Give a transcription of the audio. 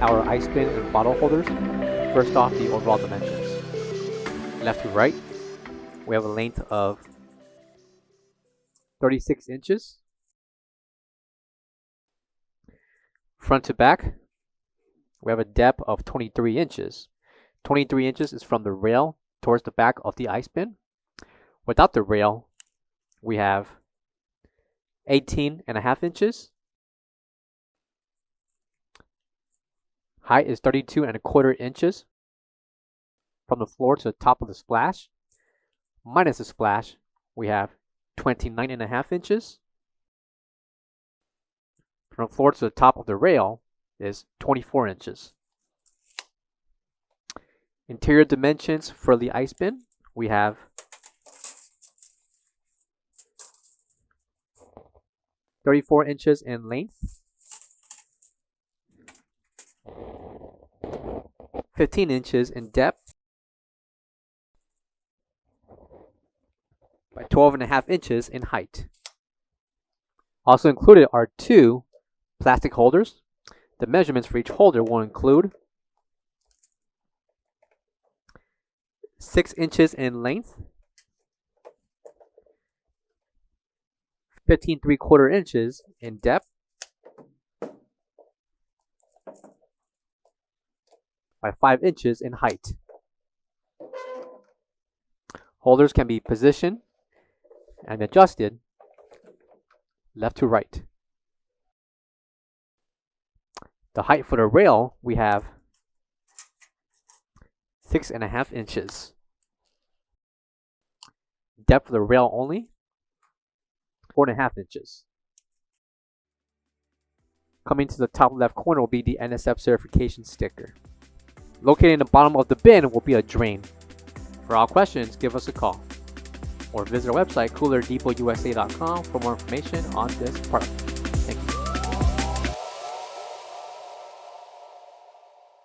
our ice bin and bottle holders. First off, the overall dimensions. Left to right, we have a length of 36 inches. Front to back, we have a depth of 23 inches. 23 inches is from the rail towards the back of the ice bin. Without the rail, we have 18.5 inches. Height is 32.25 inches from the floor to the top of the splash. Minus the splash, we have 29.5 inches. From the floor to the top of the rail is 24 inches. Interior dimensions for the ice bin, we have 34 inches in length, 15 inches in depth, by 12.5 inches in height. Also included are 2 plastic holders. The measurements for each holder will include 6 inches in length, 15 3/4 inches in depth, by 5 inches in height. Holders can be positioned and adjusted left to right. The height for the rail, we have 6.5 inches. Depth of the rail only, 4.5 inches. Coming to the top left corner will be the NSF certification sticker. Located in the bottom of the bin will be a drain. For all questions, give us a call or visit our website coolerdepotUSA.com for more information on this product.